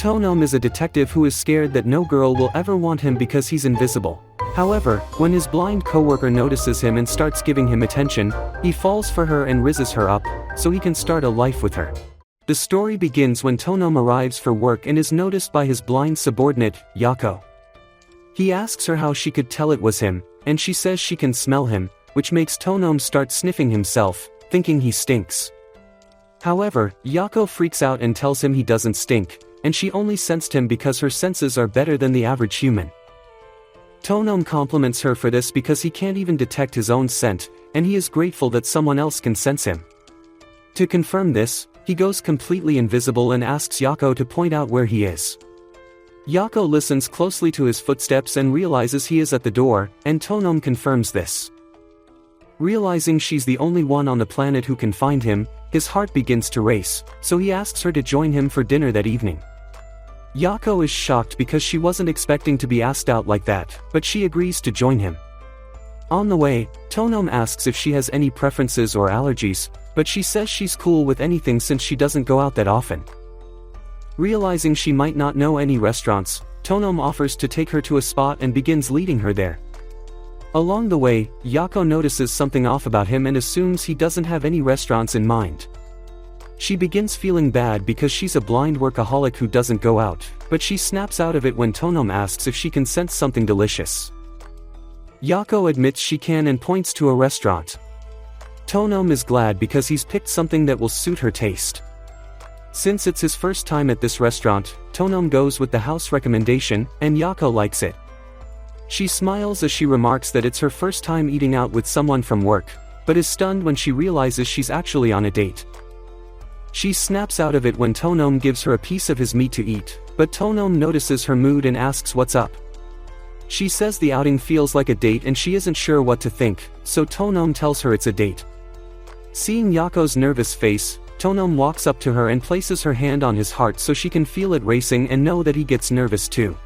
Tonom is a detective who is scared that no girl will ever want him because he's invisible. However, when his blind coworker notices him and starts giving him attention, he falls for her and rizzes her up, so he can start a life with her. The story begins when Tonom arrives for work and is noticed by his blind subordinate, Yako. He asks her how she could tell it was him, and she says she can smell him, which makes Tonom start sniffing himself, thinking he stinks. However, Yako freaks out and tells him he doesn't stink, and she only sensed him because her senses are better than the average human. Tonom compliments her for this because he can't even detect his own scent, and he is grateful that someone else can sense him. To confirm this, he goes completely invisible and asks Yako to point out where he is. Yako listens closely to his footsteps and realizes he is at the door, and Tonom confirms this. Realizing she's the only one on the planet who can find him, his heart begins to race, so he asks her to join him for dinner that evening. Yako is shocked because she wasn't expecting to be asked out like that, but she agrees to join him. On the way, Tonom asks if she has any preferences or allergies, but she says she's cool with anything since she doesn't go out that often. Realizing she might not know any restaurants, Tonom offers to take her to a spot and begins leading her there. Along the way, Yako notices something off about him and assumes he doesn't have any restaurants in mind. She begins feeling bad because she's a blind workaholic who doesn't go out, but she snaps out of it when Tonom asks if she can sense something delicious. Yako admits she can and points to a restaurant. Tonom is glad because he's picked something that will suit her taste. Since it's his first time at this restaurant, Tonom goes with the house recommendation, and Yako likes it. She smiles as she remarks that it's her first time eating out with someone from work, but is stunned when she realizes she's actually on a date. She snaps out of it when Tonom gives her a piece of his meat to eat, but Tonom notices her mood and asks what's up. She says the outing feels like a date and she isn't sure what to think, so Tonom tells her it's a date. Seeing Yako's nervous face, Tonom walks up to her and places her hand on his heart so she can feel it racing and know that he gets nervous too.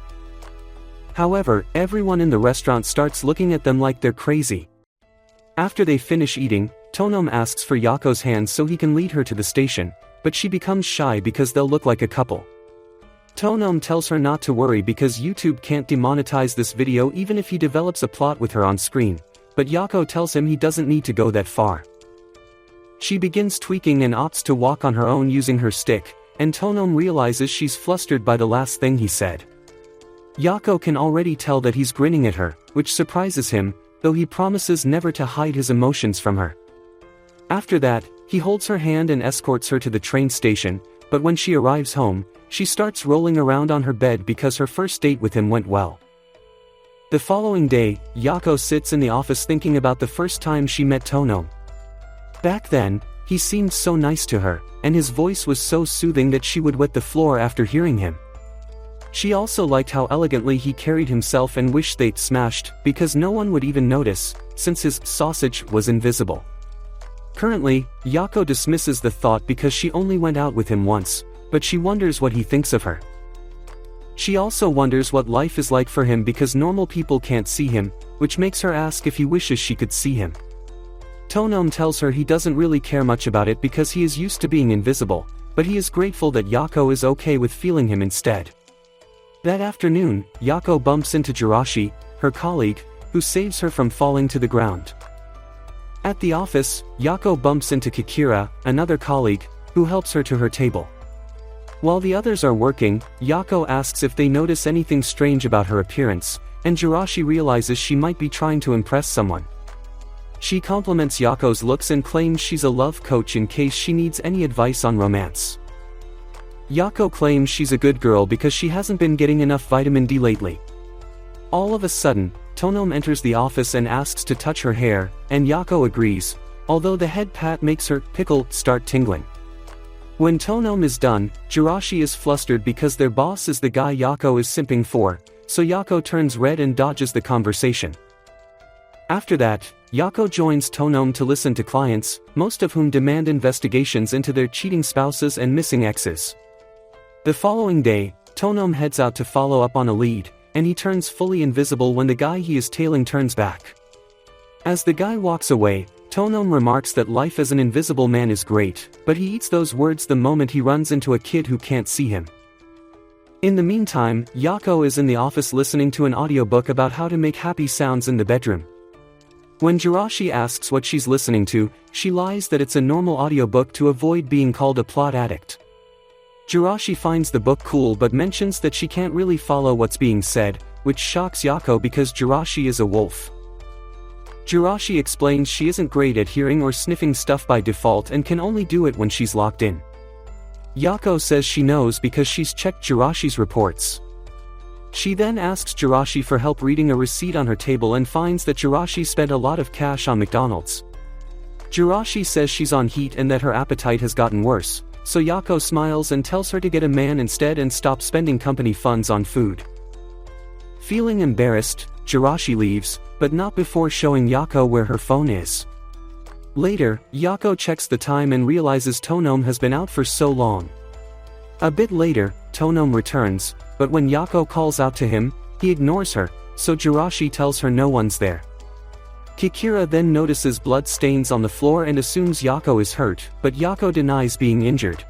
However, everyone in the restaurant starts looking at them like they're crazy. After they finish eating, Tonom asks for Yako's hand so he can lead her to the station, but she becomes shy because they'll look like a couple. Tonom tells her not to worry because YouTube can't demonetize this video even if he develops a plot with her on screen, but Yako tells him he doesn't need to go that far. She begins tweaking and opts to walk on her own using her stick, and Tonom realizes she's flustered by the last thing he said. Yako can already tell that he's grinning at her, which surprises him, though he promises never to hide his emotions from her. After that, he holds her hand and escorts her to the train station, but when she arrives home, she starts rolling around on her bed because her first date with him went well. The following day, Yako sits in the office thinking about the first time she met Tonom. Back then, he seemed so nice to her, and his voice was so soothing that she would wet the floor after hearing him. She also liked how elegantly he carried himself and wished they'd smashed, because no one would even notice, since his sausage was invisible. Currently, Yako dismisses the thought because she only went out with him once, but she wonders what he thinks of her. She also wonders what life is like for him because normal people can't see him, which makes her ask if he wishes she could see him. Tonom tells her he doesn't really care much about it because he is used to being invisible, but he is grateful that Yako is okay with feeling him instead. That afternoon, Yako bumps into Jirashi, her colleague, who saves her from falling to the ground. At the office, Yako bumps into Kikira, another colleague, who helps her to her table. While the others are working, Yako asks if they notice anything strange about her appearance, and Jirashi realizes she might be trying to impress someone. She compliments Yako's looks and claims she's a love coach in case she needs any advice on romance. Yako claims she's a good girl because she hasn't been getting enough vitamin D lately. All of a sudden, Tonom enters the office and asks to touch her hair, and Yako agrees, although the head pat makes her pickle start tingling. When Tonom is done, Jirashi is flustered because their boss is the guy Yako is simping for, so Yako turns red and dodges the conversation. After that, Yako joins Tonom to listen to clients, most of whom demand investigations into their cheating spouses and missing exes. The following day, Tonom heads out to follow up on a lead, and he turns fully invisible when the guy he is tailing turns back. As the guy walks away, Tonom remarks that life as an invisible man is great, but he eats those words the moment he runs into a kid who can't see him. In the meantime, Yako is in the office listening to an audiobook about how to make happy sounds in the bedroom. When Jirashi asks what she's listening to, she lies that it's a normal audiobook to avoid being called a plot addict. Jirashi finds the book cool but mentions that she can't really follow what's being said, which shocks Yako because Jirashi is a wolf. Jirashi explains she isn't great at hearing or sniffing stuff by default and can only do it when she's locked in. Yako says she knows because she's checked Jirashi's reports. She then asks Jirashi for help reading a receipt on her table and finds that Jirashi spent a lot of cash on McDonald's. Jirashi says she's on heat and that her appetite has gotten worse, so Yako smiles and tells her to get a man instead and stop spending company funds on food. Feeling embarrassed, Jirashi leaves, but not before showing Yako where her phone is. Later, Yako checks the time and realizes Tonome has been out for so long. A bit later, Tonome returns, but when Yako calls out to him, he ignores her, so Jirashi tells her no one's there. Kikira then notices blood stains on the floor and assumes Yako is hurt, but Yako denies being injured.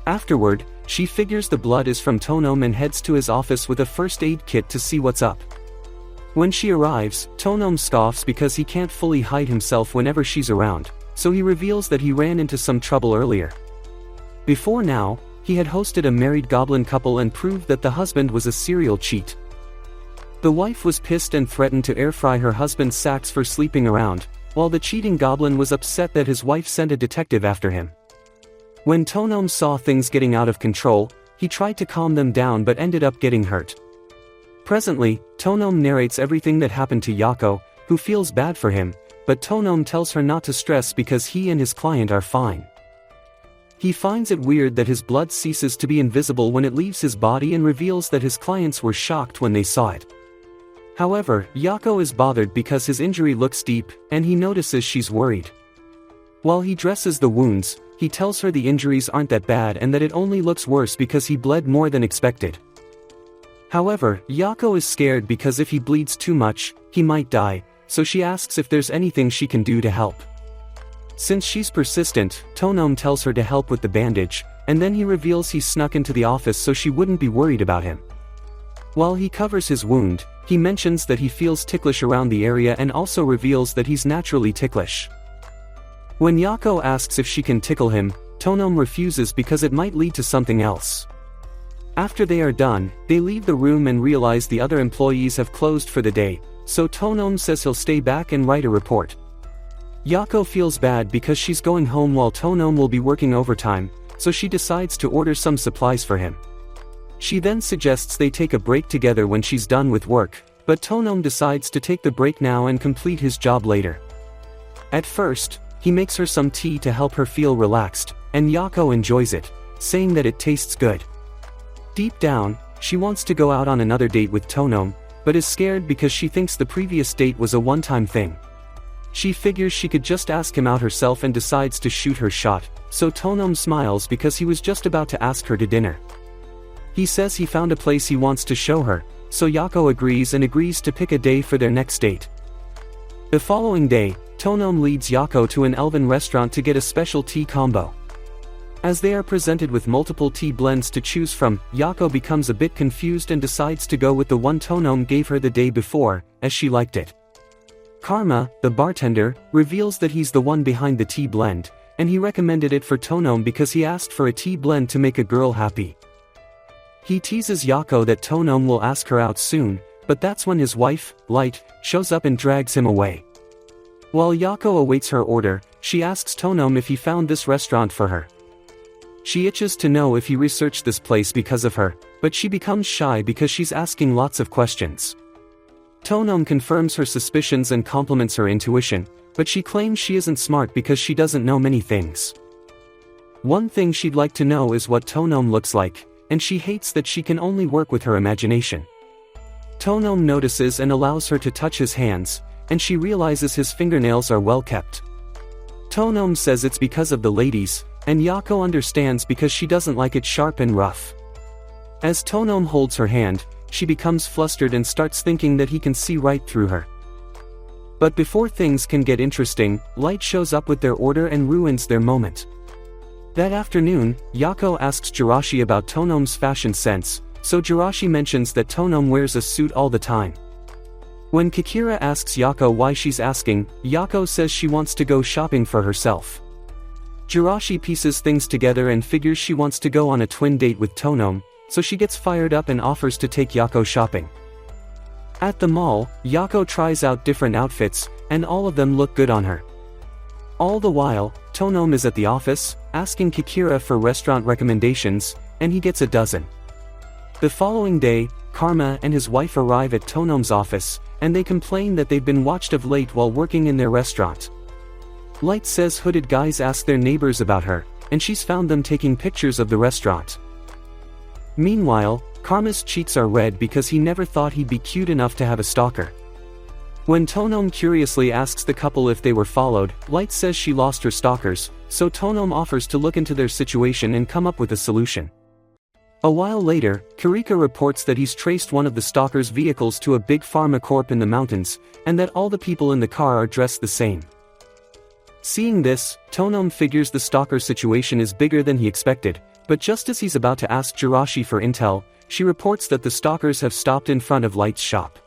Afterward, she figures the blood is from Tonome and heads to his office with a first aid kit to see what's up. When she arrives, Tonome scoffs because he can't fully hide himself whenever she's around, so he reveals that he ran into some trouble earlier. Before now, he had hosted a married goblin couple and proved that the husband was a serial cheat. The wife was pissed and threatened to air fry her husband's sacks for sleeping around, while the cheating goblin was upset that his wife sent a detective after him. When Tonome saw things getting out of control, he tried to calm them down but ended up getting hurt. Presently, Tonome narrates everything that happened to Yako, who feels bad for him, but Tonome tells her not to stress because he and his client are fine. He finds it weird that his blood ceases to be invisible when it leaves his body and reveals that his clients were shocked when they saw it. However, Yako is bothered because his injury looks deep, and he notices she's worried. While he dresses the wounds, he tells her the injuries aren't that bad and that it only looks worse because he bled more than expected. However, Yako is scared because if he bleeds too much, he might die, so she asks if there's anything she can do to help. Since she's persistent, Tonome tells her to help with the bandage, and then he reveals he snuck into the office so she wouldn't be worried about him. While he covers his wound, he mentions that he feels ticklish around the area and also reveals that he's naturally ticklish. When Yako asks if she can tickle him, Tonome refuses because it might lead to something else. After they are done, they leave the room and realize the other employees have closed for the day, so Tonome says he'll stay back and write a report. Yako feels bad because she's going home while Tonome will be working overtime, so she decides to order some supplies for him. She then suggests they take a break together when she's done with work, but Tonome decides to take the break now and complete his job later. At first, he makes her some tea to help her feel relaxed, and Yako enjoys it, saying that it tastes good. Deep down, she wants to go out on another date with Tonome, but is scared because she thinks the previous date was a one-time thing. She figures she could just ask him out herself and decides to shoot her shot, so Tonome smiles because he was just about to ask her to dinner. He says he found a place he wants to show her, so Yako agrees to pick a day for their next date. The following day, Tonome leads Yako to an elven restaurant to get a special tea combo. As they are presented with multiple tea blends to choose from, Yako becomes a bit confused and decides to go with the one Tonome gave her the day before, as she liked it. Karma, the bartender, reveals that he's the one behind the tea blend, and he recommended it for Tonome because he asked for a tea blend to make a girl happy. He teases Yako that Tonome will ask her out soon, but that's when his wife, Light, shows up and drags him away. While Yako awaits her order, she asks Tonome if he found this restaurant for her. She itches to know if he researched this place because of her, but she becomes shy because she's asking lots of questions. Tonome confirms her suspicions and compliments her intuition, but she claims she isn't smart because she doesn't know many things. One thing she'd like to know is what Tonome looks like, and she hates that she can only work with her imagination. Tonome notices and allows her to touch his hands, and she realizes his fingernails are well kept. Tonome says it's because of the ladies, and Yako understands because she doesn't like it sharp and rough. As Tonome holds her hand, she becomes flustered and starts thinking that he can see right through her. But before things can get interesting, Light shows up with their order and ruins their moment. That afternoon, Yako asks Jirashi about Tonom's fashion sense, so Jirashi mentions that Tonom wears a suit all the time. When Kikira asks Yako why she's asking, Yako says she wants to go shopping for herself. Jirashi pieces things together and figures she wants to go on a twin date with Tonom, so she gets fired up and offers to take Yako shopping. At the mall, Yako tries out different outfits, and all of them look good on her. All the while, Tonom is at the office, asking Kikira for restaurant recommendations, and he gets a dozen. The following day, Karma and his wife arrive at Tonom's office, and they complain that they've been watched of late while working in their restaurant. Light says hooded guys ask their neighbors about her, and she's found them taking pictures of the restaurant. Meanwhile, Karma's cheeks are red because he never thought he'd be cute enough to have a stalker. When Tonom curiously asks the couple if they were followed, Light says she lost her stalkers, so Tonom offers to look into their situation and come up with a solution. A while later, Kirika reports that he's traced one of the stalker's vehicles to a big pharma corp in the mountains, and that all the people in the car are dressed the same. Seeing this, Tonom figures the stalker situation is bigger than he expected, but just as he's about to ask Jirashi for intel, she reports that the stalkers have stopped in front of Light's shop.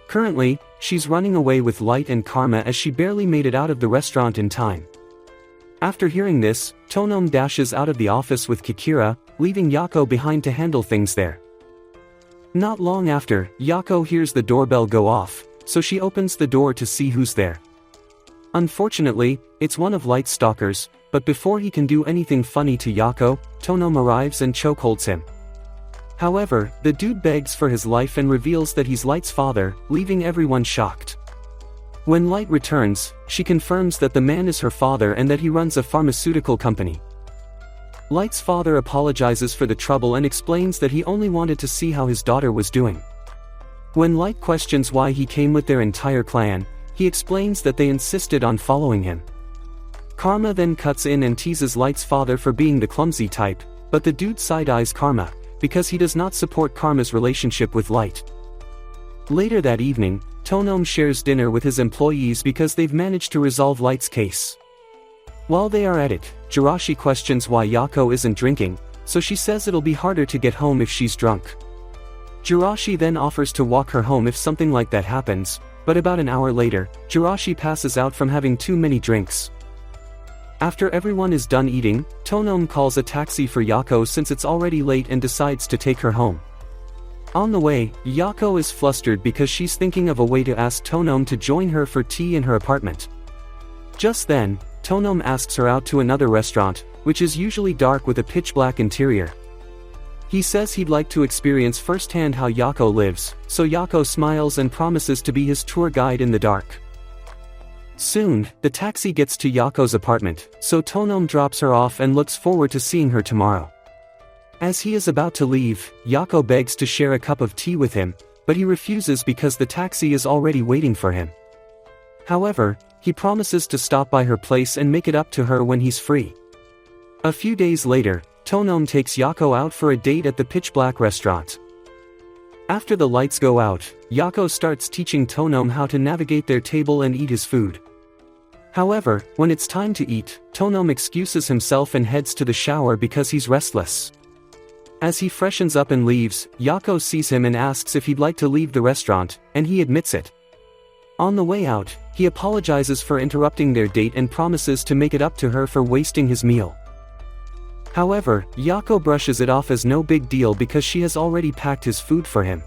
Currently, she's running away with Light and Karma as she barely made it out of the restaurant in time. After hearing this, Tonom dashes out of the office with Kikira, leaving Yako behind to handle things there. Not long after, Yako hears the doorbell go off, so she opens the door to see who's there. Unfortunately, it's one of Light's stalkers, but before he can do anything funny to Yako, Tonom arrives and chokeholds him. However, the dude begs for his life and reveals that he's Light's father, leaving everyone shocked. When Light returns, she confirms that the man is her father and that he runs a pharmaceutical company. Light's father apologizes for the trouble and explains that he only wanted to see how his daughter was doing. When Light questions why he came with their entire clan, he explains that they insisted on following him. Karma then cuts in and teases Light's father for being the clumsy type, but the dude side-eyes Karma, because he does not support Karma's relationship with Light. Later that evening, Tonom shares dinner with his employees because they've managed to resolve Light's case. While they are at it, Jirashi questions why Yako isn't drinking, so she says it'll be harder to get home if she's drunk. Jirashi then offers to walk her home if something like that happens, but about an hour later, Jirashi passes out from having too many drinks. After everyone is done eating, Tonom calls a taxi for Yako since it's already late and decides to take her home. On the way, Yako is flustered because she's thinking of a way to ask Tonom to join her for tea in her apartment. Just then, Tonom asks her out to another restaurant, which is usually dark with a pitch-black interior. He says he'd like to experience firsthand how Yako lives, so Yako smiles and promises to be his tour guide in the dark. Soon, the taxi gets to Yako's apartment, so Tonom drops her off and looks forward to seeing her tomorrow. As he is about to leave, Yako begs to share a cup of tea with him, but he refuses because the taxi is already waiting for him. However, he promises to stop by her place and make it up to her when he's free. A few days later, Tonom takes Yako out for a date at the pitch-black restaurant. After the lights go out, Yako starts teaching Tonom how to navigate their table and eat his food. However, when it's time to eat, Tonom excuses himself and heads to the shower because he's restless. As he freshens up and leaves, Yako sees him and asks if he'd like to leave the restaurant, and he admits it. On the way out, he apologizes for interrupting their date and promises to make it up to her for wasting his meal. However, Yako brushes it off as no big deal because she has already packed his food for him.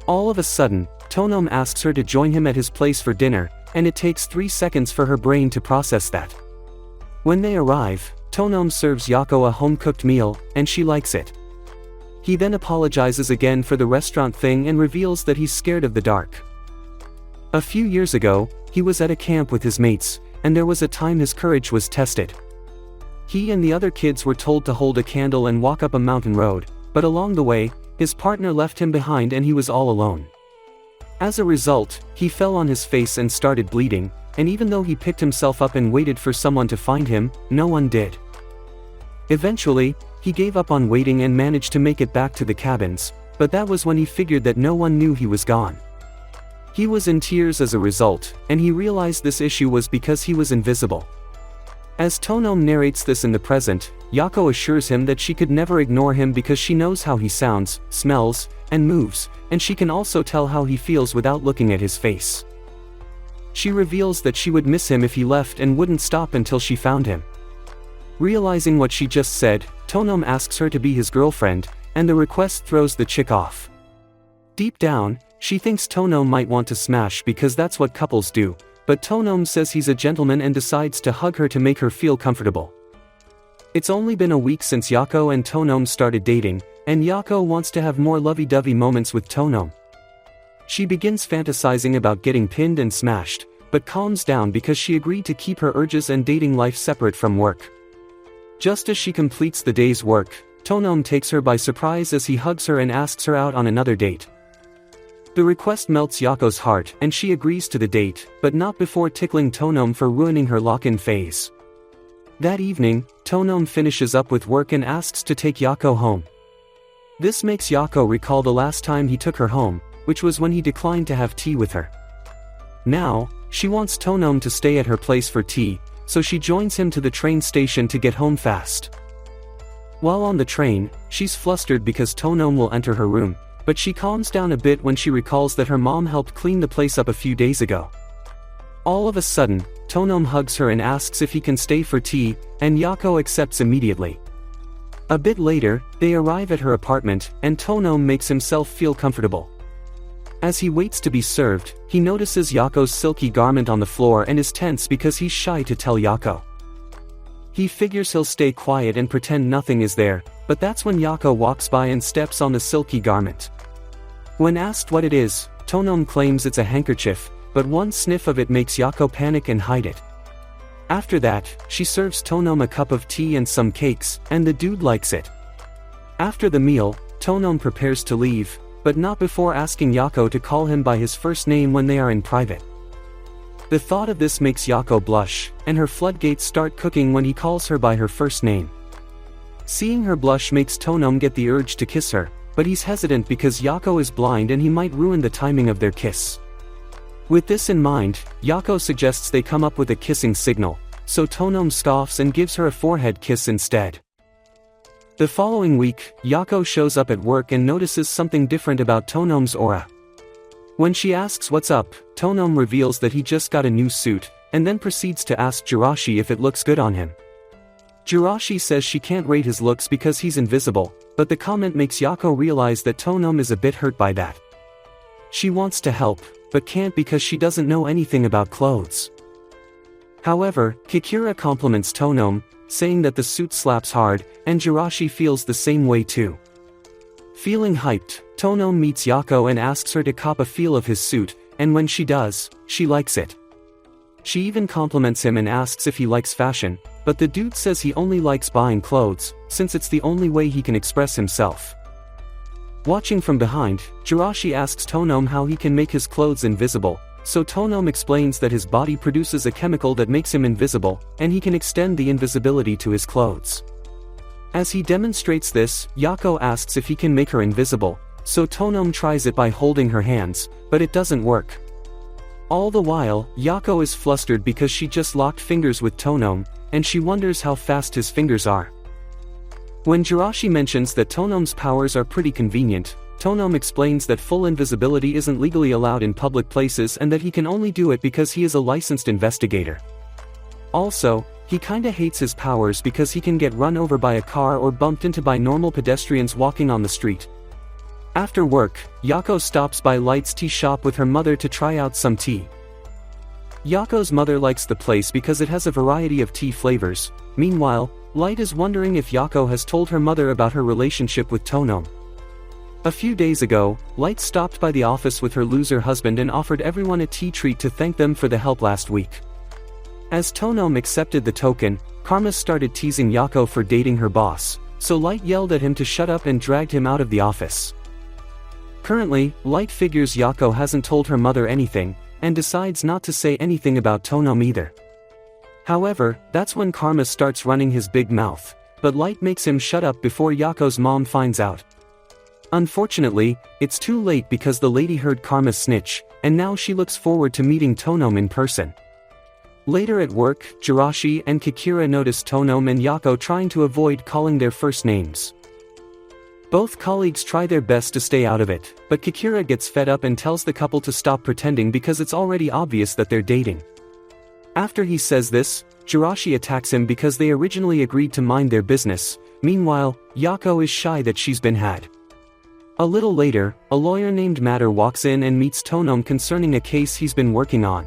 All of a sudden, Tonom asks her to join him at his place for dinner, and it takes 3 seconds for her brain to process that. When they arrive, Tonom serves Yako a home-cooked meal, and she likes it. He then apologizes again for the restaurant thing and reveals that he's scared of the dark. A few years ago, he was at a camp with his mates, and there was a time his courage was tested. He and the other kids were told to hold a candle and walk up a mountain road, but along the way, his partner left him behind and he was all alone. As a result, he fell on his face and started bleeding, and even though he picked himself up and waited for someone to find him, no one did. Eventually, he gave up on waiting and managed to make it back to the cabins, but that was when he figured that no one knew he was gone. He was in tears as a result, and he realized this issue was because he was invisible. As Tonome narrates this in the present, Yako assures him that she could never ignore him because she knows how he sounds, smells, and moves, and she can also tell how he feels without looking at his face. She reveals that she would miss him if he left and wouldn't stop until she found him. Realizing what she just said, Tonome asks her to be his girlfriend, and the request throws the chick off. Deep down, she thinks Tonome might want to smash because that's what couples do, but Tonome says he's a gentleman and decides to hug her to make her feel comfortable. It's only been a week since Yako and Tonome started dating, and Yako wants to have more lovey-dovey moments with Tonome. She begins fantasizing about getting pinned and smashed, but calms down because she agreed to keep her urges and dating life separate from work. Just as she completes the day's work, Tonome takes her by surprise as he hugs her and asks her out on another date. The request melts Yako's heart and she agrees to the date, but not before tickling Tonome for ruining her lock-in phase. That evening, Tonome finishes up with work and asks to take Yako home. This makes Yako recall the last time he took her home, which was when he declined to have tea with her. Now, she wants Tonome to stay at her place for tea, so she joins him to the train station to get home fast. While on the train, she's flustered because Tonome will enter her room, but she calms down a bit when she recalls that her mom helped clean the place up a few days ago. All of a sudden, Tonome hugs her and asks if he can stay for tea, and Yako accepts immediately. A bit later, they arrive at her apartment, and Tonome makes himself feel comfortable. As he waits to be served, he notices Yako's silky garment on the floor and is tense because he's shy to tell Yako. He figures he'll stay quiet and pretend nothing is there, but that's when Yako walks by and steps on the silky garment. When asked what it is, Tonome claims it's a handkerchief, but one sniff of it makes Yako panic and hide it. After that, she serves Tonome a cup of tea and some cakes, and the dude likes it. After the meal, Tonome prepares to leave, but not before asking Yako to call him by his first name when they are in private. The thought of this makes Yako blush, and her floodgates start cooking when he calls her by her first name. Seeing her blush makes Tonome get the urge to kiss her, but he's hesitant because Yako is blind and he might ruin the timing of their kiss. With this in mind, Yako suggests they come up with a kissing signal, so Tonome scoffs and gives her a forehead kiss instead. The following week, Yako shows up at work and notices something different about Tonome's aura. When she asks what's up, Tonome reveals that he just got a new suit, and then proceeds to ask Jirashi if it looks good on him. Jirashi says she can't rate his looks because he's invisible, but the comment makes Yako realize that Tonome is a bit hurt by that. She wants to help, but can't because she doesn't know anything about clothes. However, Kikira compliments Tonome, saying that the suit slaps hard, and Jirashi feels the same way too. Feeling hyped, Tonome meets Yako and asks her to cop a feel of his suit, and when she does, she likes it. She even compliments him and asks if he likes fashion, but the dude says he only likes buying clothes, since it's the only way he can express himself. Watching from behind, Jirashi asks Tonome how he can make his clothes invisible, so Tonome explains that his body produces a chemical that makes him invisible, and he can extend the invisibility to his clothes. As he demonstrates this, Yako asks if he can make her invisible, so Tonome tries it by holding her hands, but it doesn't work. All the while, Yako is flustered because she just locked fingers with Tonome, and she wonders how fast his fingers are. When Jirashi mentions that Tonome's powers are pretty convenient, Tonome explains that full invisibility isn't legally allowed in public places and that he can only do it because he is a licensed investigator. Also, he kinda hates his powers because he can get run over by a car or bumped into by normal pedestrians walking on the street. After work, Yako stops by Light's tea shop with her mother to try out some tea. Yako's mother likes the place because it has a variety of tea flavors. Meanwhile, Light is wondering if Yako has told her mother about her relationship with Tonome. A few days ago, Light stopped by the office with her loser husband and offered everyone a tea treat to thank them for the help last week. As Tonome accepted the token, Karma started teasing Yako for dating her boss, so Light yelled at him to shut up and dragged him out of the office. Currently, Light figures Yako hasn't told her mother anything, and decides not to say anything about Tonome either. However, that's when Karma starts running his big mouth, but Light makes him shut up before Yako's mom finds out. Unfortunately, it's too late because the lady heard Karma snitch, and now she looks forward to meeting Tonome in person. Later at work, Jirashi and Kikira notice Tonome and Yako trying to avoid calling their first names. Both colleagues try their best to stay out of it, but Kikira gets fed up and tells the couple to stop pretending because it's already obvious that they're dating. After he says this, Jirashi attacks him because they originally agreed to mind their business. Meanwhile, Yako is shy that she's been had. A little later, a lawyer named Matter walks in and meets Tonome concerning a case he's been working on.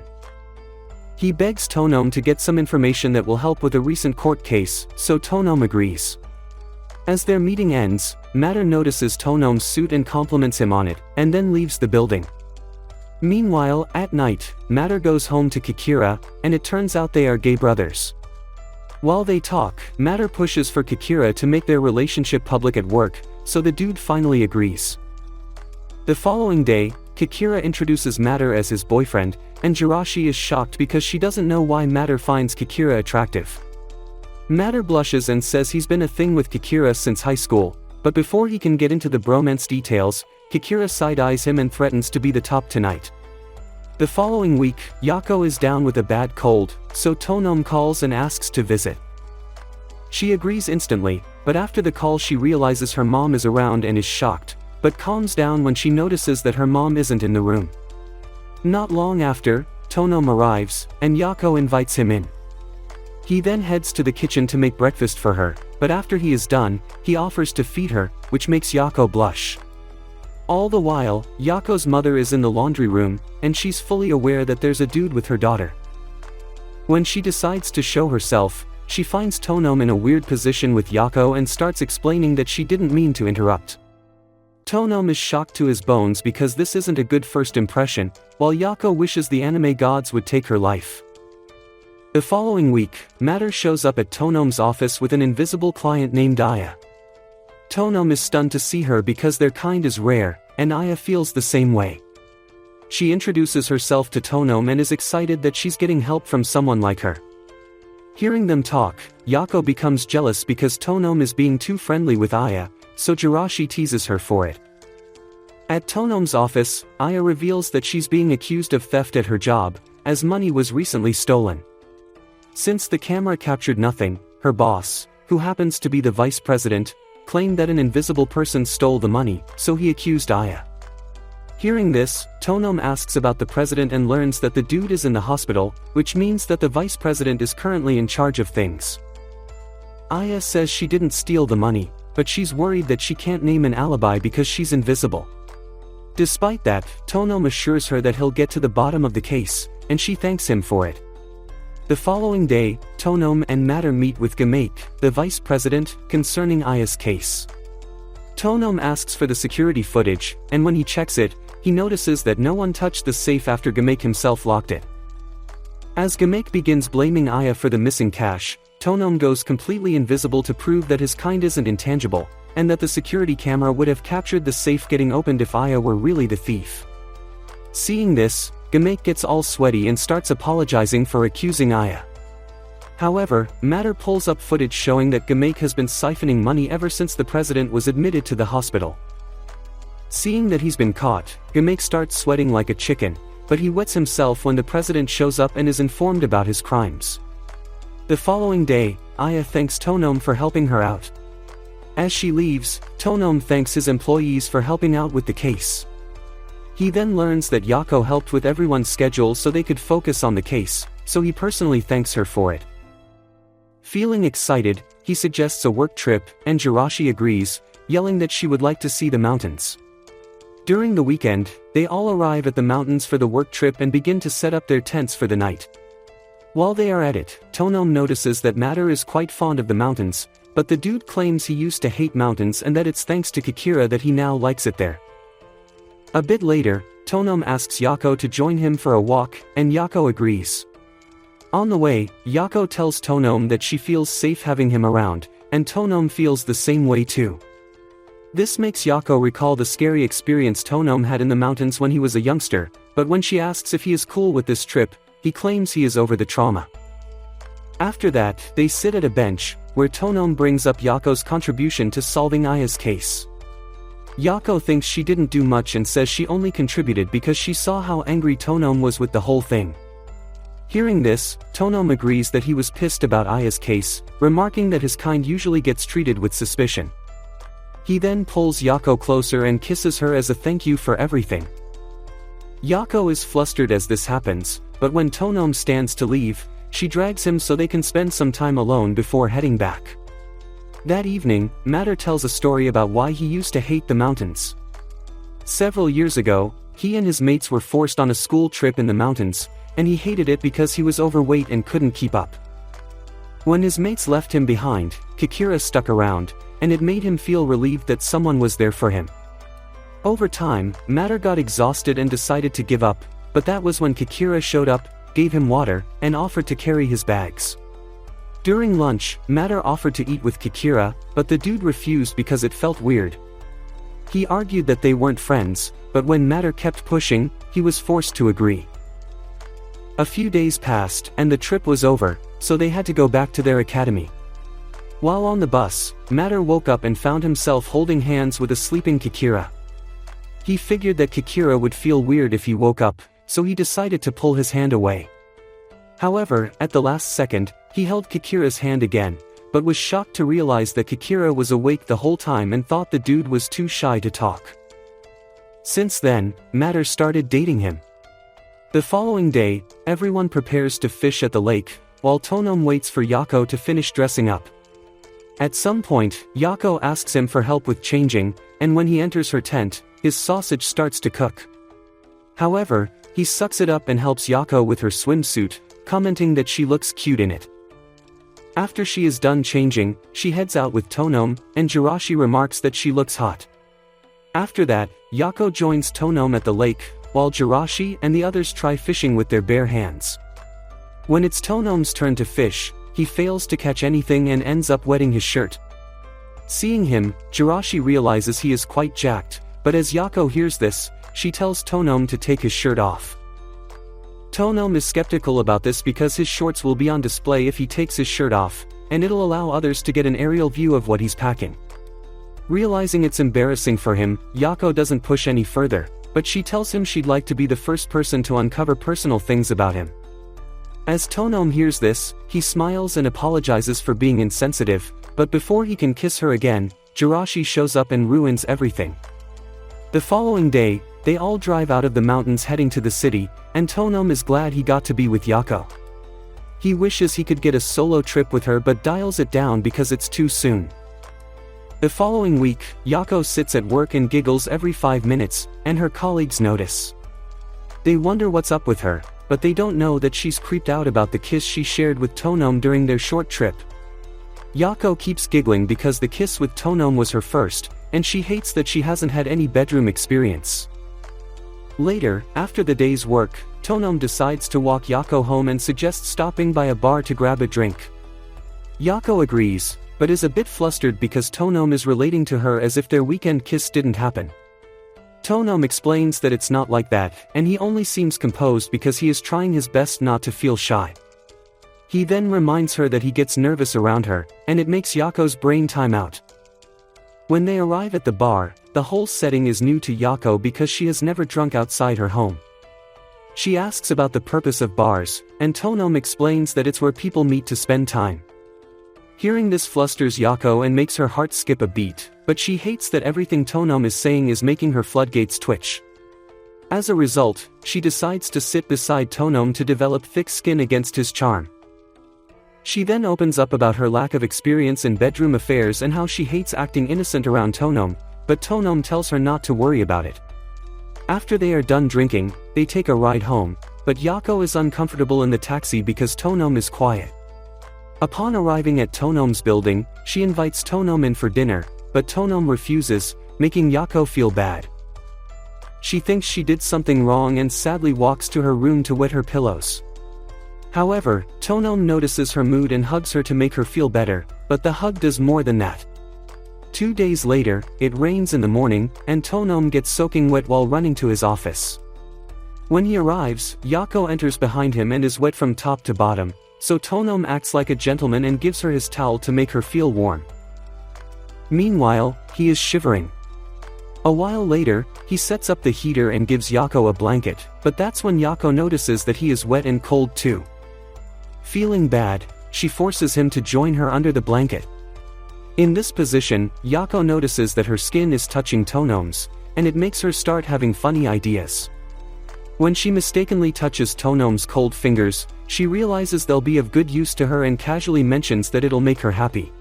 He begs Tonome to get some information that will help with a recent court case, so Tonome agrees. As their meeting ends, Matter notices Tonome's suit and compliments him on it, and then leaves the building. Meanwhile, at night, Matter goes home to Kikira, and it turns out they are gay brothers. While they talk, Matter pushes for Kikira to make their relationship public at work, so the dude finally agrees. The following day, Kikira introduces Matter as his boyfriend, and Jirashi is shocked because she doesn't know why Matter finds Kikira attractive. Matter blushes and says he's been a thing with Kikira since high school, but before he can get into the bromance details, Kikira side-eyes him and threatens to be the top tonight. The following week, Yako is down with a bad cold, so Tonome calls and asks to visit. She agrees instantly, but after the call she realizes her mom is around and is shocked, but calms down when she notices that her mom isn't in the room. Not long after, Tonome arrives, and Yako invites him in. He then heads to the kitchen to make breakfast for her, but after he is done, he offers to feed her, which makes Yako blush. All the while, Yako's mother is in the laundry room, and she's fully aware that there's a dude with her daughter. When she decides to show herself, she finds Tonome in a weird position with Yako and starts explaining that she didn't mean to interrupt. Tonome is shocked to his bones because this isn't a good first impression, while Yako wishes the anime gods would take her life. The following week, Matter shows up at Tonome's office with an invisible client named Aya. Tonome is stunned to see her because their kind is rare, and Aya feels the same way. She introduces herself to Tonome and is excited that she's getting help from someone like her. Hearing them talk, Yako becomes jealous because Tonome is being too friendly with Aya, so Jirashi teases her for it. At Tonome's office, Aya reveals that she's being accused of theft at her job, as money was recently stolen. Since the camera captured nothing, her boss, who happens to be the vice president, claimed that an invisible person stole the money, so he accused Aya. Hearing this, Tonome asks about the president and learns that the dude is in the hospital, which means that the vice president is currently in charge of things. Aya says she didn't steal the money, but she's worried that she can't name an alibi because she's invisible. Despite that, Tonome assures her that he'll get to the bottom of the case, and she thanks him for it. The following day, Tonome and Matter meet with Gamake, the vice president, concerning Aya's case. Tonome asks for the security footage, and when he checks it, he notices that no one touched the safe after Gamake himself locked it. As Gamake begins blaming Aya for the missing cash, Tonome goes completely invisible to prove that his kind isn't intangible, and that the security camera would have captured the safe getting opened if Aya were really the thief. Seeing this, Gamake gets all sweaty and starts apologizing for accusing Aya. However, Matter pulls up footage showing that Gamake has been siphoning money ever since the president was admitted to the hospital. Seeing that he's been caught, Gamake starts sweating like a chicken, but he wets himself when the president shows up and is informed about his crimes. The following day, Aya thanks Tonome for helping her out. As she leaves, Tonome thanks his employees for helping out with the case. He then learns that Yako helped with everyone's schedule so they could focus on the case, so he personally thanks her for it. Feeling excited, he suggests a work trip, and Jirashi agrees, yelling that she would like to see the mountains. During the weekend, they all arrive at the mountains for the work trip and begin to set up their tents for the night. While they are at it, Tonome notices that Matter is quite fond of the mountains, but the dude claims he used to hate mountains and that it's thanks to Kikira that he now likes it there. A bit later, Tonome asks Yako to join him for a walk, and Yako agrees. On the way, Yako tells Tonome that she feels safe having him around, and Tonome feels the same way too. This makes Yako recall the scary experience Tonome had in the mountains when he was a youngster, but when she asks if he is cool with this trip, he claims he is over the trauma. After that, they sit at a bench, where Tonome brings up Yako's contribution to solving Aya's case. Yako thinks she didn't do much and says she only contributed because she saw how angry Tonome was with the whole thing. Hearing this, Tonome agrees that he was pissed about Aya's case, remarking that his kind usually gets treated with suspicion. He then pulls Yako closer and kisses her as a thank you for everything. Yako is flustered as this happens, but when Tonome stands to leave, she drags him so they can spend some time alone before heading back. That evening, Matter tells a story about why he used to hate the mountains. Several years ago, he and his mates were forced on a school trip in the mountains, and he hated it because he was overweight and couldn't keep up. When his mates left him behind, Kikira stuck around, and it made him feel relieved that someone was there for him. Over time, Matter got exhausted and decided to give up, but that was when Kikira showed up, gave him water, and offered to carry his bags. During lunch, Matter offered to eat with Kikira, but the dude refused because it felt weird. He argued that they weren't friends, but when Matter kept pushing, he was forced to agree. A few days passed, and the trip was over, so they had to go back to their academy. While on the bus, Matter woke up and found himself holding hands with a sleeping Kikira. He figured that Kikira would feel weird if he woke up, so he decided to pull his hand away. However, at the last second, he held Kikira's hand again, but was shocked to realize that Kikira was awake the whole time and thought the dude was too shy to talk. Since then, Matter started dating him. The following day, everyone prepares to fish at the lake, while Tonome waits for Yako to finish dressing up. At some point, Yako asks him for help with changing, and when he enters her tent, his sausage starts to cook. However, he sucks it up and helps Yako with her swimsuit, commenting that she looks cute in it. After she is done changing, she heads out with Tonome, and Jirashi remarks that she looks hot. After that, Yako joins Tonome at the lake, while Jirashi and the others try fishing with their bare hands. When it's Tonome's turn to fish, he fails to catch anything and ends up wetting his shirt. Seeing him, Jirashi realizes he is quite jacked, but as Yako hears this, she tells Tonome to take his shirt off. Tonome is skeptical about this because his shorts will be on display if he takes his shirt off, and it'll allow others to get an aerial view of what he's packing. Realizing it's embarrassing for him, Yako doesn't push any further, but she tells him she'd like to be the first person to uncover personal things about him. As Tonome hears this, he smiles and apologizes for being insensitive, but before he can kiss her again, Jirashi shows up and ruins everything. The following day, they all drive out of the mountains heading to the city, and Tonome is glad he got to be with Yako. He wishes he could get a solo trip with her but dials it down because it's too soon. The following week, Yako sits at work and giggles every 5 minutes, and her colleagues notice. They wonder what's up with her, but they don't know that she's creeped out about the kiss she shared with Tonome during their short trip. Yako keeps giggling because the kiss with Tonome was her first, and she hates that she hasn't had any bedroom experience. Later, after the day's work, Tonome decides to walk Yako home and suggests stopping by a bar to grab a drink. Yako agrees, but is a bit flustered because Tonome is relating to her as if their weekend kiss didn't happen. Tonome explains that it's not like that, and he only seems composed because he is trying his best not to feel shy. He then reminds her that he gets nervous around her, and it makes Yako's brain time out. When they arrive at the bar, the whole setting is new to Yako because she has never drunk outside her home. She asks about the purpose of bars, and Tonome explains that it's where people meet to spend time. Hearing this flusters Yako and makes her heart skip a beat, but she hates that everything Tonome is saying is making her floodgates twitch. As a result, she decides to sit beside Tonome to develop thick skin against his charm. She then opens up about her lack of experience in bedroom affairs and how she hates acting innocent around Tonome, but Tonome tells her not to worry about it. After they are done drinking, they take a ride home, but Yako is uncomfortable in the taxi because Tonome is quiet. Upon arriving at Tonome's building, she invites Tonome in for dinner, but Tonome refuses, making Yako feel bad. She thinks she did something wrong and sadly walks to her room to wet her pillows. However, Tonome notices her mood and hugs her to make her feel better, but the hug does more than that. 2 days later, it rains in the morning, and Tonome gets soaking wet while running to his office. When he arrives, Yako enters behind him and is wet from top to bottom, so Tonome acts like a gentleman and gives her his towel to make her feel warm. Meanwhile, he is shivering. A while later, he sets up the heater and gives Yako a blanket, but that's when Yako notices that he is wet and cold too. Feeling bad, she forces him to join her under the blanket. In this position, Yako notices that her skin is touching Tonome's, and it makes her start having funny ideas. When she mistakenly touches Tonome's cold fingers, she realizes they'll be of good use to her and casually mentions that it'll make her happy.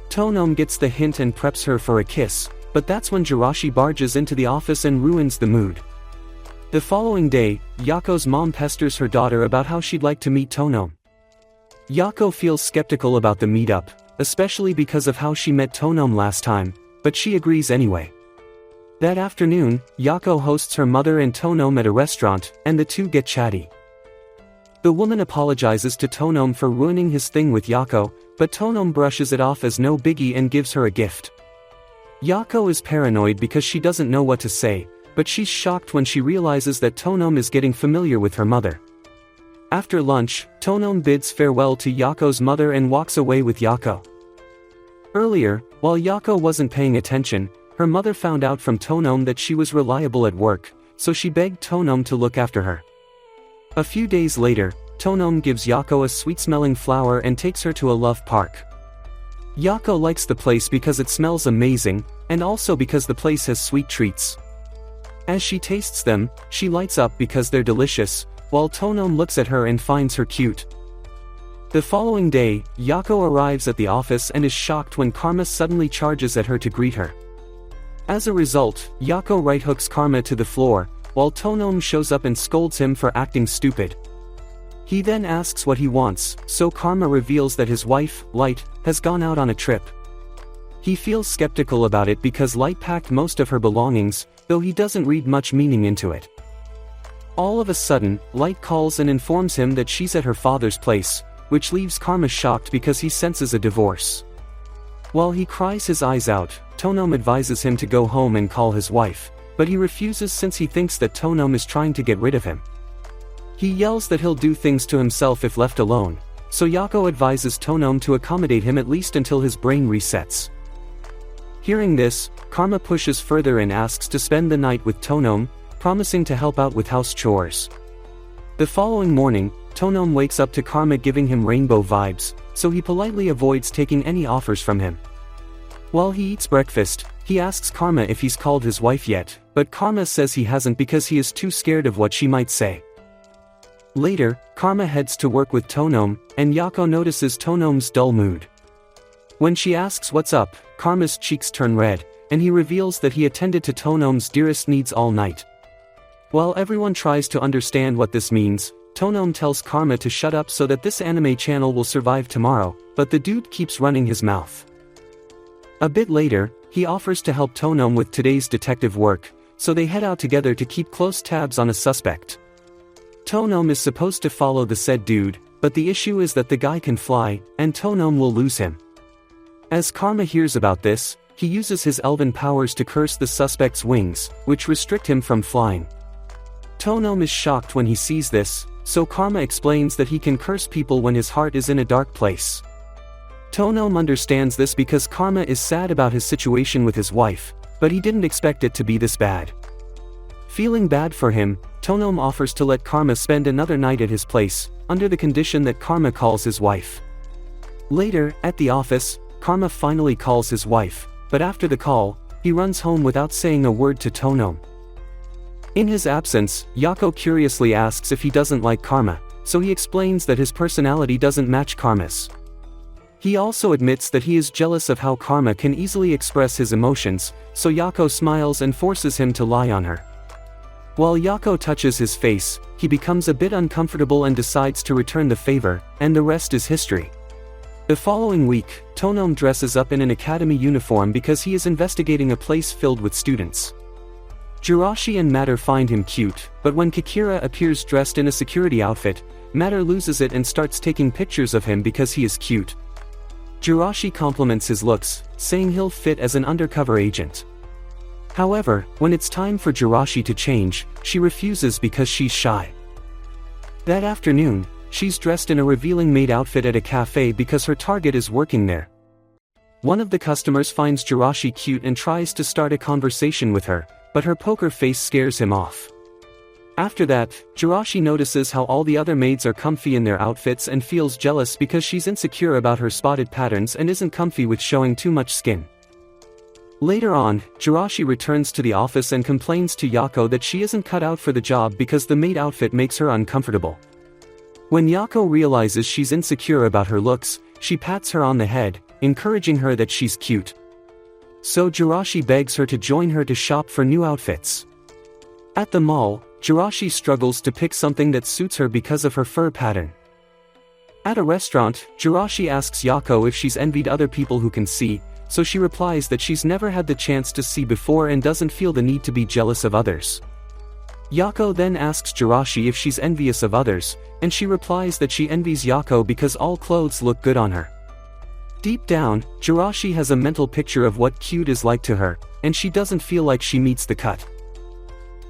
Tonome gets the hint and preps her for a kiss, but that's when Jirashi barges into the office and ruins the mood. The following day, Yako's mom pesters her daughter about how she'd like to meet Tonome. Yako feels skeptical about the meetup, especially because of how she met Tonome last time, but she agrees anyway. That afternoon, Yako hosts her mother and Tonome at a restaurant, and the two get chatty. The woman apologizes to Tonome for ruining his thing with Yako, but Tonome brushes it off as no biggie and gives her a gift. Yako is paranoid because she doesn't know what to say, but she's shocked when she realizes that Tonome is getting familiar with her mother. After lunch, Tonome bids farewell to Yako's mother and walks away with Yako. Earlier, while Yako wasn't paying attention, her mother found out from Tonome that she was reliable at work, so she begged Tonome to look after her. A few days later, Tonome gives Yako a sweet-smelling flower and takes her to a love park. Yako likes the place because it smells amazing, and also because the place has sweet treats. As she tastes them, she lights up because they're delicious, while Tonome looks at her and finds her cute. The following day, Yako arrives at the office and is shocked when Karma suddenly charges at her to greet her. As a result, Yako right-hooks Karma to the floor, while Tonome shows up and scolds him for acting stupid. He then asks what he wants, so Karma reveals that his wife, Light, has gone out on a trip. He feels skeptical about it because Light packed most of her belongings, though he doesn't read much meaning into it. All of a sudden, Light calls and informs him that she's at her father's place, which leaves Karma shocked because he senses a divorce. While he cries his eyes out, Tonome advises him to go home and call his wife, but he refuses since he thinks that Tonome is trying to get rid of him. He yells that he'll do things to himself if left alone, so Yako advises Tonome to accommodate him at least until his brain resets. Hearing this, Karma pushes further and asks to spend the night with Tonome, promising to help out with house chores. The following morning, Tonome wakes up to Karma giving him rainbow vibes, so he politely avoids taking any offers from him. While he eats breakfast, he asks Karma if he's called his wife yet, but Karma says he hasn't because he is too scared of what she might say. Later, Karma heads to work with Tonome, and Yako notices Tonome's dull mood. When she asks what's up, Karma's cheeks turn red, and he reveals that he attended to Tonome's dearest needs all night. While everyone tries to understand what this means, Tonome tells Karma to shut up so that this anime channel will survive tomorrow, but the dude keeps running his mouth. A bit later, he offers to help Tonome with today's detective work, so they head out together to keep close tabs on a suspect. Tonome is supposed to follow the said dude, but the issue is that the guy can fly, and Tonome will lose him. As Karma hears about this, he uses his elven powers to curse the suspect's wings, which restrict him from flying. Tonome is shocked when he sees this, so Karma explains that he can curse people when his heart is in a dark place. Tonome understands this because Karma is sad about his situation with his wife, but he didn't expect it to be this bad. Feeling bad for him, Tonome offers to let Karma spend another night at his place, under the condition that Karma calls his wife. Later, at the office, Karma finally calls his wife, but after the call, he runs home without saying a word to Tonome. In his absence, Yako curiously asks if he doesn't like Karma, so he explains that his personality doesn't match Karma's. He also admits that he is jealous of how Karma can easily express his emotions, so Yako smiles and forces him to lie on her. While Yako touches his face, he becomes a bit uncomfortable and decides to return the favor, and the rest is history. The following week, Tonome dresses up in an academy uniform because he is investigating a place filled with students. Jirashi and Matter find him cute, but when Kikira appears dressed in a security outfit, Matter loses it and starts taking pictures of him because he is cute. Jirashi compliments his looks, saying he'll fit as an undercover agent. However, when it's time for Jirashi to change, she refuses because she's shy. That afternoon, she's dressed in a revealing maid outfit at a cafe because her target is working there. One of the customers finds Jirashi cute and tries to start a conversation with her, but her poker face scares him off. After that, Jirashi notices how all the other maids are comfy in their outfits and feels jealous because she's insecure about her spotted patterns and isn't comfy with showing too much skin. Later on, Jirashi returns to the office and complains to Yako that she isn't cut out for the job because the maid outfit makes her uncomfortable. When Yako realizes she's insecure about her looks, she pats her on the head, encouraging her that she's cute. So Jirashi begs her to join her to shop for new outfits. At the mall, Jirashi struggles to pick something that suits her because of her fur pattern. At a restaurant, Jirashi asks Yako if she's envied other people who can see, so she replies that she's never had the chance to see before and doesn't feel the need to be jealous of others. Yako then asks Jirashi if she's envious of others, and she replies that she envies Yako because all clothes look good on her. Deep down, Jirashi has a mental picture of what cute is like to her, and she doesn't feel like she meets the cut.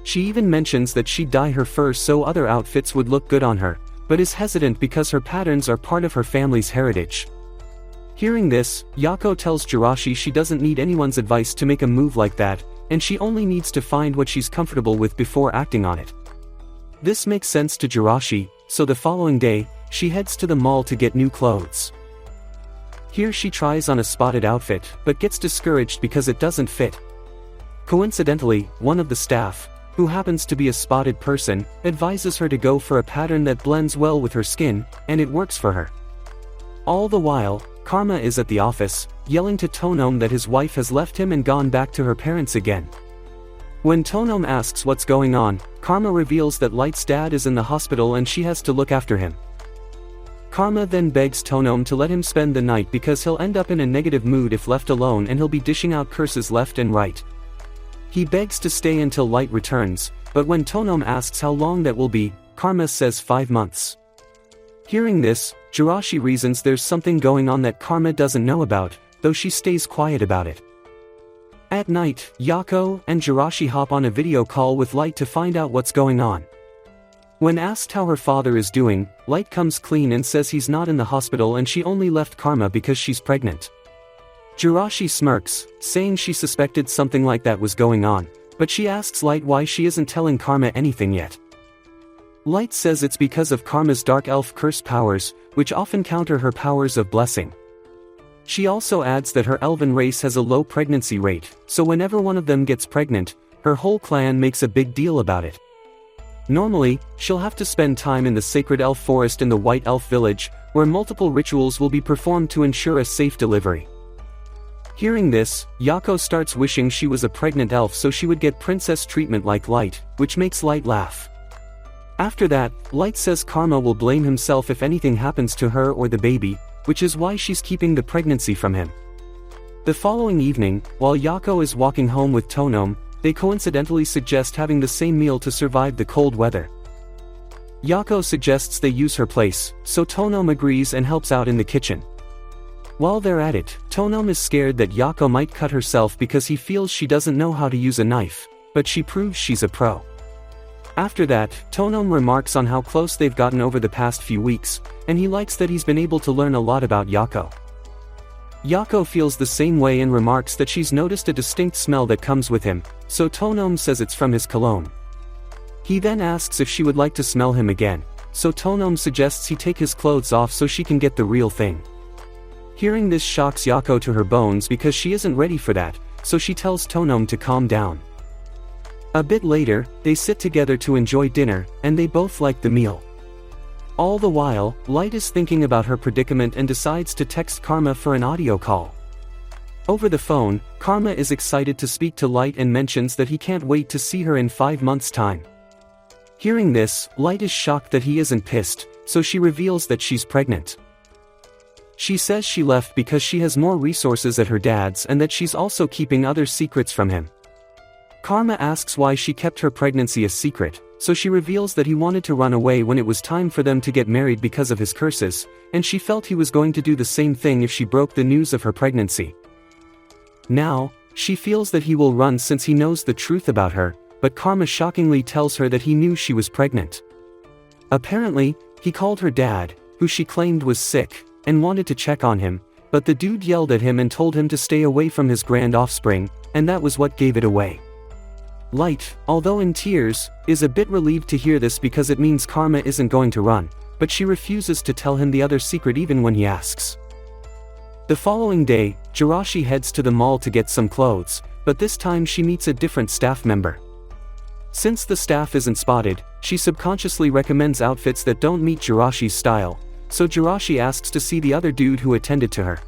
She even mentions that she'd dye her fur so other outfits would look good on her, but is hesitant because her patterns are part of her family's heritage. Hearing this, Yako tells Jirashi she doesn't need anyone's advice to make a move like that, and she only needs to find what she's comfortable with before acting on it. This makes sense to Jirashi, so the following day, she heads to the mall to get new clothes. Here she tries on a spotted outfit, but gets discouraged because it doesn't fit. Coincidentally, one of the staff, who happens to be a spotted person, advises her to go for a pattern that blends well with her skin, and it works for her. All the while, Karma is at the office, yelling to Tonome that his wife has left him and gone back to her parents again. When Tonome asks what's going on, Karma reveals that Light's dad is in the hospital and she has to look after him. Karma then begs Tonome to let him spend the night because he'll end up in a negative mood if left alone and he'll be dishing out curses left and right. He begs to stay until Light returns, but when Tonome asks how long that will be, Karma says 5 months. Hearing this, Jirashi reasons there's something going on that Karma doesn't know about, though she stays quiet about it. At night, Yako and Jirashi hop on a video call with Light to find out what's going on. When asked how her father is doing, Light comes clean and says he's not in the hospital and she only left Karma because she's pregnant. Jirashi smirks, saying she suspected something like that was going on, but she asks Light why she isn't telling Karma anything yet. Light says it's because of Karma's dark elf curse powers, which often counter her powers of blessing. She also adds that her elven race has a low pregnancy rate, so whenever one of them gets pregnant, her whole clan makes a big deal about it. Normally, she'll have to spend time in the sacred elf forest in the White Elf village, where multiple rituals will be performed to ensure a safe delivery. Hearing this, Yako starts wishing she was a pregnant elf so she would get princess treatment like Light, which makes Light laugh. After that, Light says Karma will blame himself if anything happens to her or the baby, which is why she's keeping the pregnancy from him. The following evening, while Yako is walking home with Tonome, they coincidentally suggest having the same meal to survive the cold weather. Yako suggests they use her place, so Tonome agrees and helps out in the kitchen. While they're at it, Tonome is scared that Yako might cut herself because he feels she doesn't know how to use a knife, but she proves she's a pro. After that, Tonome remarks on how close they've gotten over the past few weeks, and he likes that he's been able to learn a lot about Yako. Yako feels the same way and remarks that she's noticed a distinct smell that comes with him, so Tonome says it's from his cologne. He then asks if she would like to smell him again, so Tonome suggests he take his clothes off so she can get the real thing. Hearing this shocks Yako to her bones because she isn't ready for that, so she tells Tonome to calm down. A bit later, they sit together to enjoy dinner, and they both like the meal. All the while, Light is thinking about her predicament and decides to text Karma for an audio call. Over the phone, Karma is excited to speak to Light and mentions that he can't wait to see her in 5 months' time. Hearing this, Light is shocked that he isn't pissed, so she reveals that she's pregnant. She says she left because she has more resources at her dad's and that she's also keeping other secrets from him. Karma asks why she kept her pregnancy a secret, so she reveals that he wanted to run away when it was time for them to get married because of his curses, and she felt he was going to do the same thing if she broke the news of her pregnancy. Now, she feels that he will run since he knows the truth about her, but Karma shockingly tells her that he knew she was pregnant. Apparently, he called her dad, who she claimed was sick, and wanted to check on him, but the dude yelled at him and told him to stay away from his grand offspring, and that was what gave it away. Light, although in tears, is a bit relieved to hear this because it means Karma isn't going to run, but she refuses to tell him the other secret even when he asks. The following day, Jirashi heads to the mall to get some clothes, but this time she meets a different staff member. Since the staff isn't spotted, she subconsciously recommends outfits that don't meet Jirashi's style, so Jirashi asks to see the other dude who attended to her.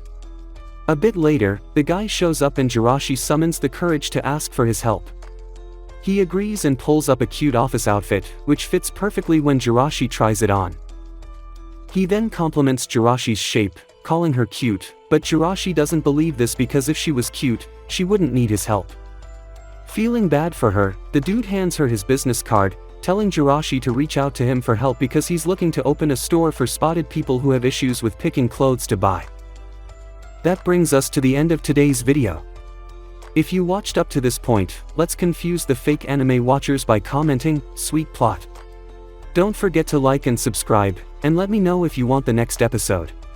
A bit later, the guy shows up and Jirashi summons the courage to ask for his help. He agrees and pulls up a cute office outfit, which fits perfectly when Jirashi tries it on. He then compliments Jirashi's shape, calling her cute, but Jirashi doesn't believe this because if she was cute, she wouldn't need his help. Feeling bad for her, the dude hands her his business card, telling Jirashi to reach out to him for help because he's looking to open a store for spotted people who have issues with picking clothes to buy. That brings us to the end of today's video. If you watched up to this point, let's confuse the fake anime watchers by commenting, "Sweet plot." Don't forget to like and subscribe, and let me know if you want the next episode.